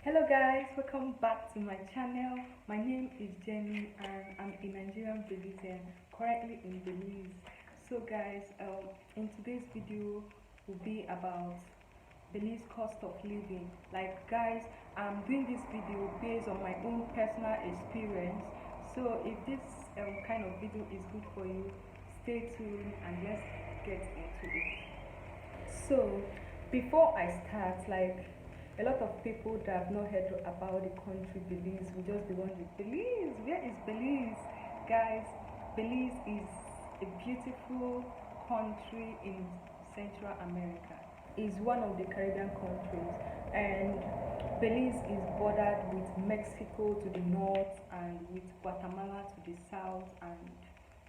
Hello guys, welcome back to my channel. My name is Jenny and I'm a Nigerian Belizean, currently in Belize. So guys, in today's video will be about Belize cost of living. Like guys, I'm doing this video based on my own personal experience. So if this kind of video is good for you, stay tuned and let's get into it. So before I start, like a lot of people that have not heard about the country Belize will just be wondering, Belize, where is Belize? Guys, Belize is a beautiful country in Central America. It's one of the Caribbean countries, and Belize is bordered with Mexico to the north and with Guatemala to the south and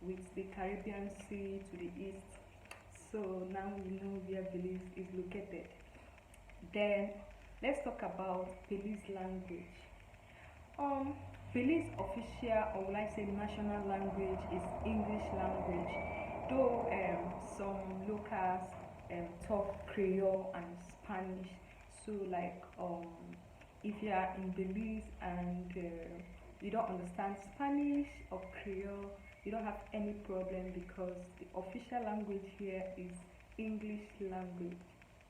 with the Caribbean Sea to the east. So now you know where Belize is located. Then let's talk about Belize language. Belize official, or will I say national language, is English language. Though some locals talk Creole and Spanish. So like if you are in Belize and you don't understand Spanish or Creole, you don't have any problem because the official language here is English language.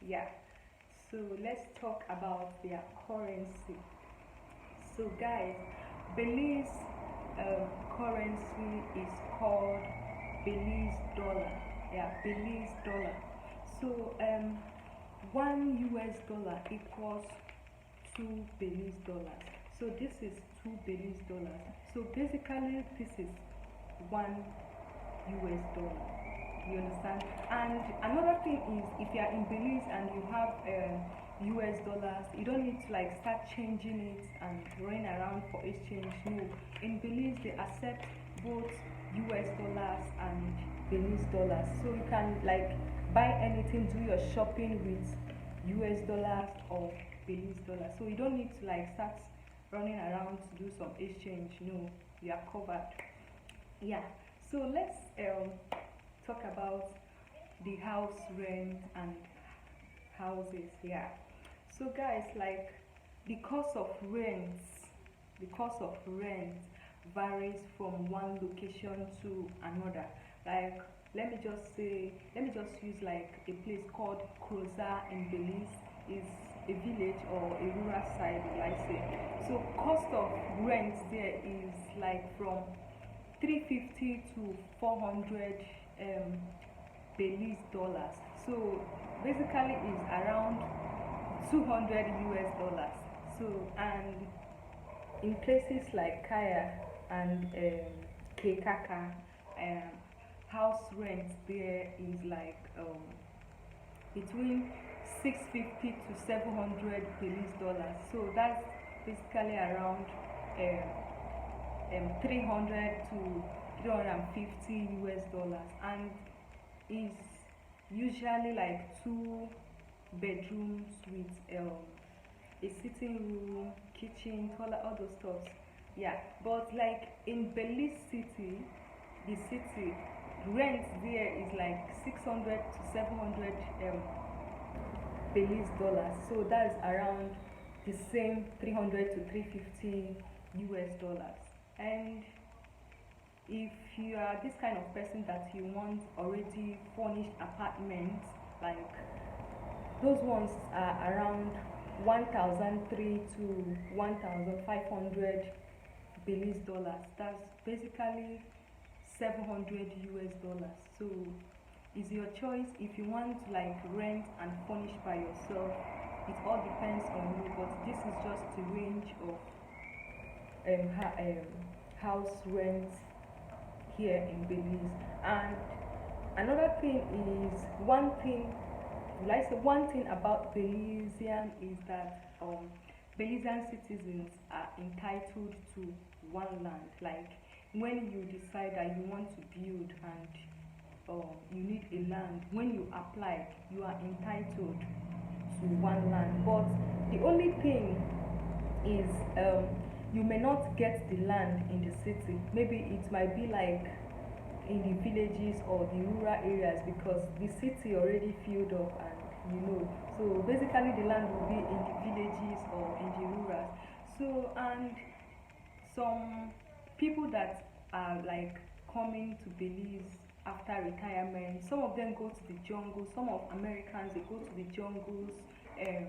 Yeah. So let's talk about their currency. So guys, Belize currency is called Belize dollar. Yeah, Belize dollar. So $1 equals 2 Belize dollars. So this is 2 Belize dollars. So basically this is $1. You understand? And another thing is, if you are in Belize and you have US dollars, you don't need to like start changing it and running around for exchange. No, in Belize they accept both US dollars and Belize dollars, so you can like buy anything, do your shopping with US dollars or Belize dollars. So you don't need to like start running around to do some exchange. No, you are covered. Yeah. So let's talk about the house rent and houses. Yeah, so guys, like the cost of rent varies from one location to another. Like let me just use like a place called Croza in Belize. Is a village or a rural side, like say. So cost of rent there is like from 350 to 400 Belize dollars. So basically is around 200 US dollars. So and in places like Kaya and Kekaka, house rent there is like between 650 to 700 Belize dollars. So that's basically around 300 to 350 US dollars, and is usually like 2 bedrooms with a sitting room, kitchen, toilet, all those stuff. Yeah, but like in Belize city, the city rent there is like 600 to 700 Belize dollars. So that's around the same 300 to 350 US dollars. And if you are this kind of person that you want already furnished apartments, like those ones are around 1,300 to 1,500 Belize dollars. That's basically 700 US dollars. So it's your choice if you want to like rent and furnish by yourself. It all depends on you, but this is just the range of house rent here in Belize. And another thing is, one thing about Belizean is that Belizean citizens are entitled to one land. Like when you decide that you want to build and you need a land, when you apply, you are entitled to one land. But the only thing is you may not get the land in the city. Maybe it might be like in the villages or the rural areas, because the city already filled up, and so basically the land will be in the villages or in the rural. So, and some people that are like coming to Belize after retirement, some of them go to the jungle. Some of Americans, they go to the jungles. um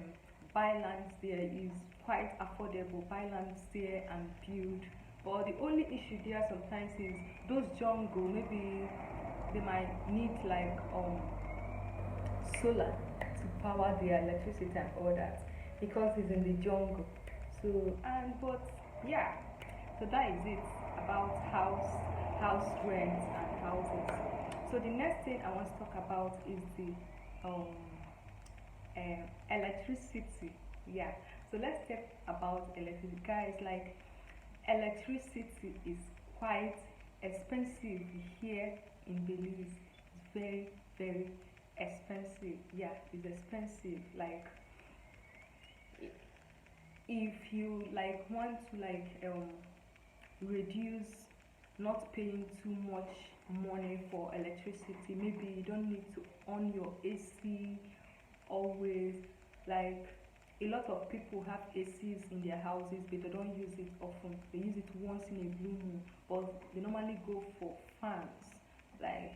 Buy lands there is quite affordable. Buy lands there and build. But the only issue there sometimes is those jungle, maybe they might need like solar to power their electricity and all that, because it's in the jungle. So, and but yeah, so that is it about house rent and houses. So the next thing I want to talk about is the um, electricity. Yeah, so let's talk about electricity, guys. Like, electricity is quite expensive here in Belize. It's very, very expensive. Yeah, it's expensive. Like, if you like want to like reduce not paying too much money for electricity, maybe you don't need to on your AC always. Like, a lot of people have ACs in their houses, but they don't use it often. They use it once in a blue moon, but they normally go for fans. Like,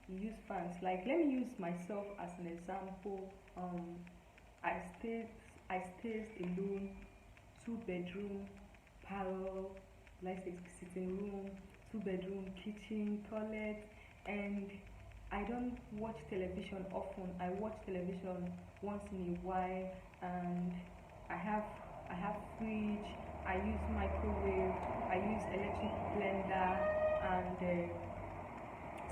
you use fans. Like, let me use myself as an example. I stayed I stayed alone, 2 bedroom, parlor, let's say sitting room, 2 bedroom, kitchen, toilet, and I don't watch television often. I watch television once in a while, and I have I have fridge. I use microwave. I use electric blender, and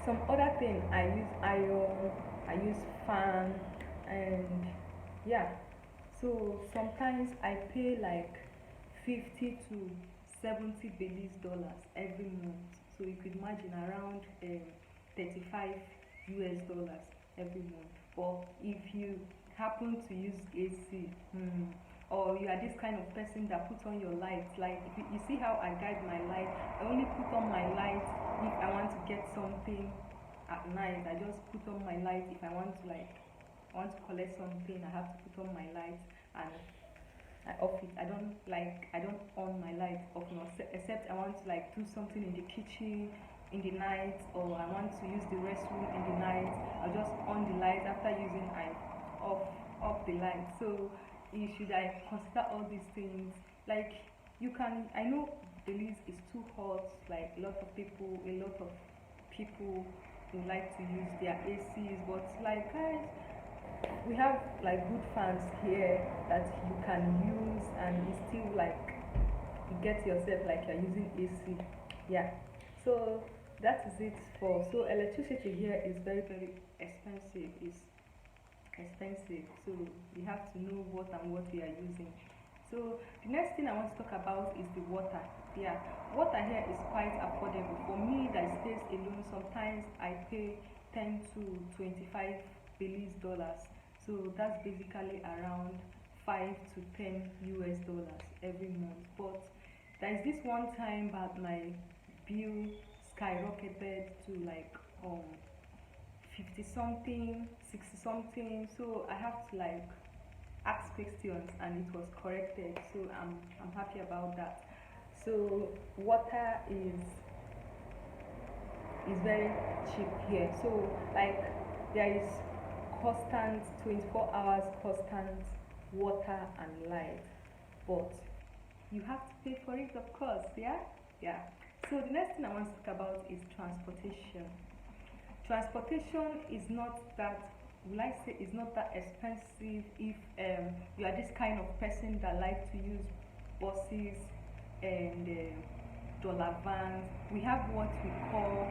some other thing. I use iron. I use fan, and yeah. So sometimes I pay like 50 to 70 Belize dollars every month. So you could imagine around 35 US dollars every month. But if you happen to use AC, or you are this kind of person that put on your lights, like if you see how I guide my light, I only put on my light if I want to get something at night. I just put on my light if I want to to collect something. I have to put on my light, and I off it. I don't on my light often, except I want to like do something in the kitchen in the night, or I want to use the restroom in the night. I'll just on the light. After using, I off the light. So you should like consider all these things. Like, you can, I know Belize is too hot. Like, a lot of people would like to use their ACs, but like, guys, we have like good fans here that you can use, and you still like you get yourself like you're using AC. Yeah, so that is it for. So electricity here is very, very expensive. It's expensive, so you have to know what and what you are using. So the next thing I want to talk about is the water. Yeah, water here is quite affordable. For me that stays alone, sometimes I pay 10 to 25 Belize dollars. So that's basically around 5 to 10 US dollars every month. But there is this one time that my bill skyrocketed to like 50 something, 60 something. So I have to like ask questions, and it was corrected. So I'm happy about that. So water is very cheap here. So like, there is constant 24 hours constant water and light, but you have to pay for it, of course. Yeah. So the next thing I want to talk about is transportation. Transportation is not that, will I say, is not that expensive if you are this kind of person that like to use buses and dollar vans. We have what we call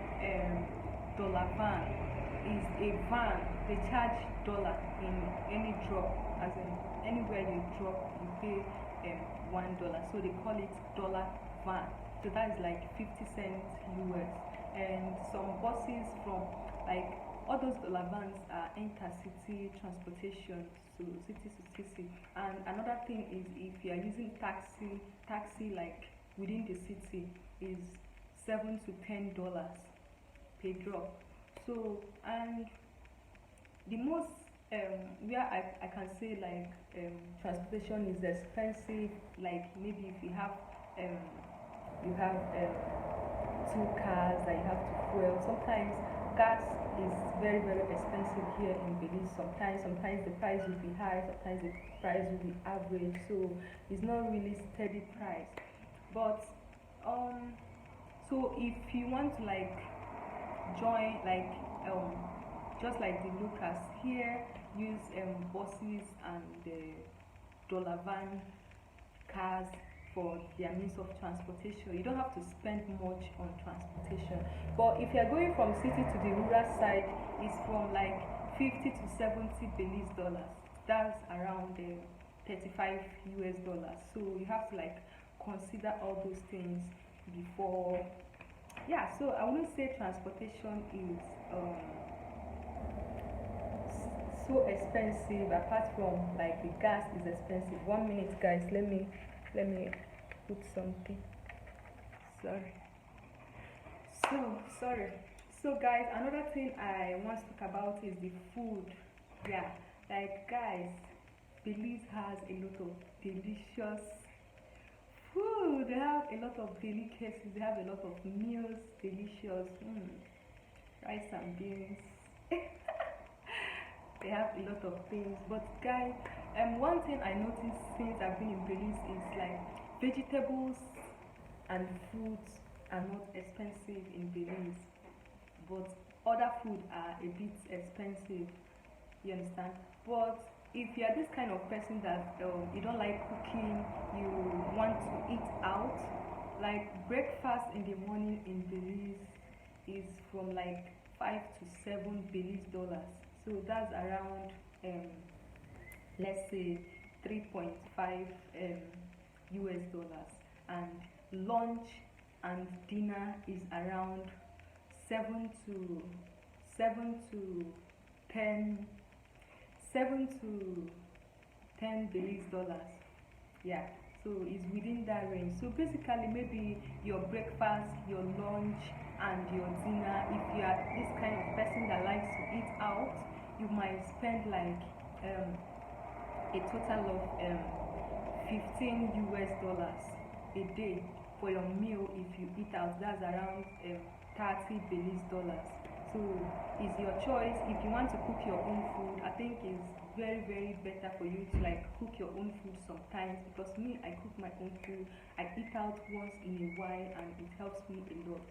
dollar van. Is a van. They charge dollar in any drop, as in anywhere you drop, you pay $1. So they call it dollar van. So that is like 50 cents US. And some buses from like, all those dollar vans are intercity transportation, so city to city. And another thing is, if you are using taxi like within the city, is $7 to $10 per drop. So, and the most where I can say like transportation is expensive, like maybe if um, you have two cars that you have to fuel. Sometimes gas is very expensive here in Belize. Sometimes the price will be high, sometimes the price will be average. So it's not really steady price. But um, so if you want to like join like just like the locals here use buses and dollar van cars for their means of transportation. You don't have to spend much on transportation. But if you're going from city to the rural side, it's from like 50 to 70 Belize dollars. That's around 35 US dollars. So you have to like consider all those things before. Yeah, so I wouldn't say transportation is so expensive apart from like the gas is expensive. 1 minute guys, let me put something. Sorry. Sorry. So guys, another thing I want to talk about is the food. Yeah, like guys, Belize has a lot of delicious food. They have a lot of delicacies, they have a lot of meals, delicious rice and beans. They have a lot of things. But guys, one thing I noticed since I've been in Belize is like vegetables and fruits are not expensive in Belize, but other food are a bit expensive. You understand? But if you are this kind of person that you don't like cooking, you want to eat out, like breakfast in the morning in Belize is from like 5 to 7 Belize dollars. So that's around let's say 3.5 US dollars, and lunch and dinner is around 7 to 10 Belize dollars. Yeah, so it's within that range. So basically maybe your breakfast, your lunch and your dinner, if you are this kind of person that likes to eat out, you might spend like a total of 15 US dollars a day for your meal. If you eat out, that's around 30 Belize dollars. So it's your choice. If you want to cook your own food, I think it's very better for you to like cook your own food sometimes, because me, I cook my own food. I eat out once in a while and it helps me a lot.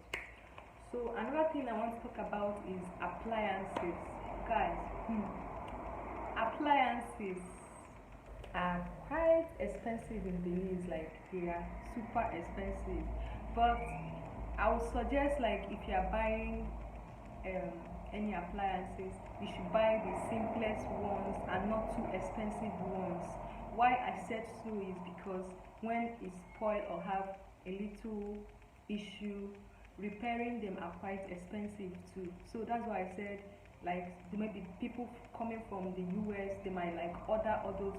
So another thing I want to talk about is appliances. Guys, appliances are quite expensive in Belize, like they are super expensive. But I would suggest like if you are buying any appliances, you should buy the simplest ones and not too expensive ones. Why I said so is because when it spoil or have a little issue, repairing them are quite expensive too. So that's why I said like there may be people coming from the US, they might like order all those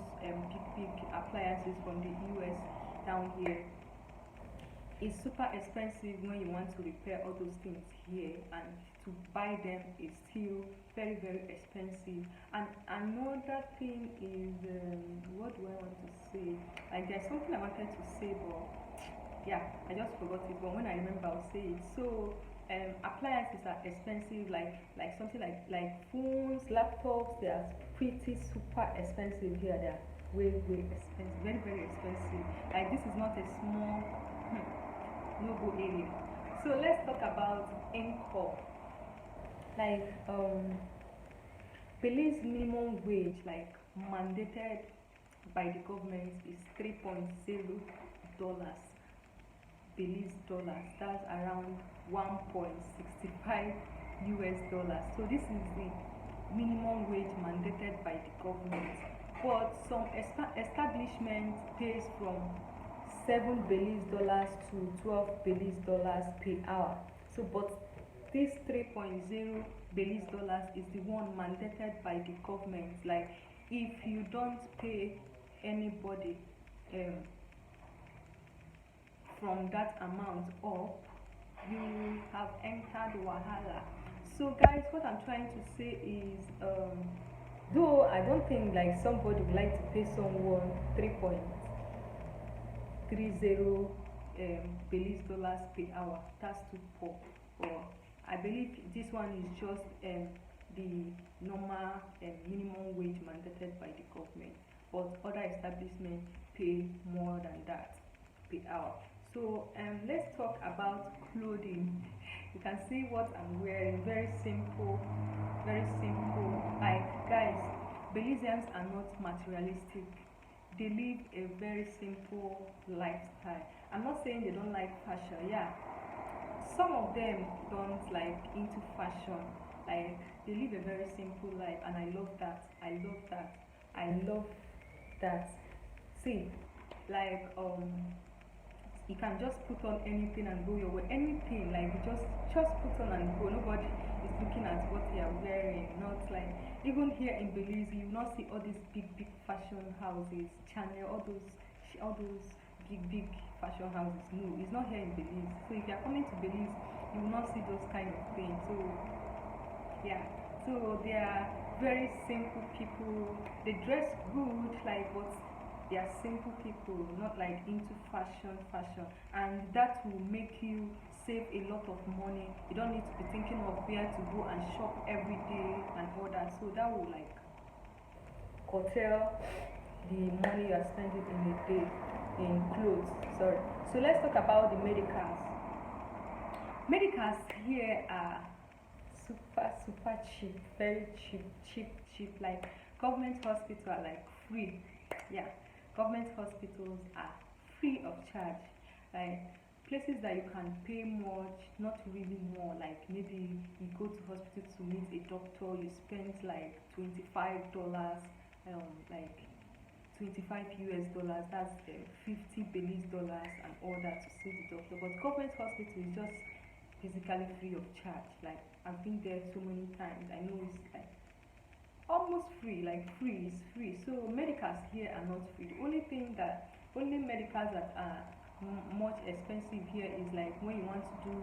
big appliances from the US down here. It's super expensive when you want to repair all those things here, and to buy them is still very expensive. And another thing is what do I want to say? Like there's something I wanted to say, but yeah, I just forgot it. But when I remember, I'll say it. So appliances are expensive, like something like phones, laptops. They are pretty super expensive here. They are way expensive, very expensive. Like this is not a small no-go area. So let's talk about income. Like Belize minimum wage, like mandated by the government, is $3.0 Belize dollars. That's around 1.65 US dollars. So this is the minimum wage mandated by the government. But some establishments pays from 7 Belize dollars to 12 Belize dollars per hour. So, but this 3.0 Belize dollars is the one mandated by the government. Like, if you don't pay anybody from that amount up, you have entered Wahala. So, guys, what I'm trying to say is Though I don't think like somebody would like to pay someone 3.30 Belize dollars per hour. That's too poor. But I believe this one is just the normal minimum wage mandated by the government. But other establishments pay more than that per hour. So let's talk about clothing. You can see what I'm wearing. Very simple, very simple. Like guys, Belizeans are not materialistic. They live a very simple lifestyle. I'm not saying they don't like fashion. Yeah, some of them don't like into fashion. Like they live a very simple life, and I love that. I love that. I love that. See, like you can just put on anything and go your way. Anything like you just put on and go. Nobody is looking at what you are wearing. Not like even here in Belize, you will not see all these big fashion houses, Chanel, all those big fashion houses. No, it's not here in Belize. So if you are coming to Belize, you will not see those kind of things. So yeah, so they are very simple people. They dress good, like, but they are simple people, not like into fashion, and that will make you save a lot of money. You don't need to be thinking of where to go and shop every day and all that. So that will like curtail the money you are spending in a day in clothes. Sorry. So let's talk about the medicals. Medicals here are super cheap, very cheap. Like government hospitals are like free. Yeah, government hospitals are free of charge. Like places that you can pay much, not really more. Like maybe you go to hospital to meet a doctor, you spend like $25, like 25 US dollars, that's 50 Belize dollars and all that to see the doctor. But government hospital is just basically free of charge. Like I've been there so many times. I know it's like almost free, like free is free. So medicals here are not free. The only medicals that are much expensive here is like when you want to do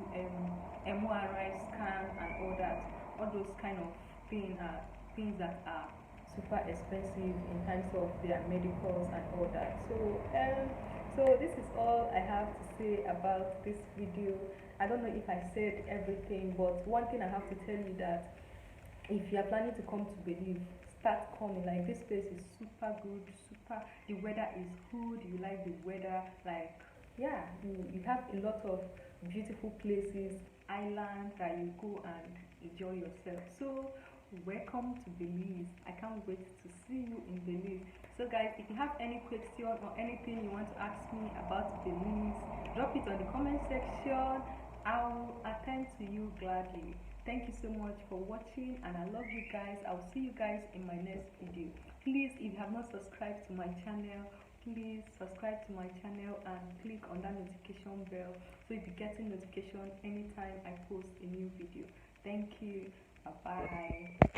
MRI scan and all that. All those kind of things that are super expensive in terms of their medicals and all that. So this is all I have to say about this video. I don't know if I said everything, but one thing I have to tell you that if you are planning to come to Belize, start coming. Like this place is super good, super. The weather is good. You like the weather, like yeah. You have a lot of beautiful places, islands that you go and enjoy yourself. So welcome to Belize. I can't wait to see you in Belize. So guys, if you have any question or anything you want to ask me about Belize, drop it on the comment section. I'll attend to you gladly. Thank you so much for watching, and I love you guys. I'll see you guys in my next video. Please, if you have not subscribed to my channel, please subscribe to my channel and click on that notification bell so you'll be getting notification anytime I post a new video. Thank you. Bye bye.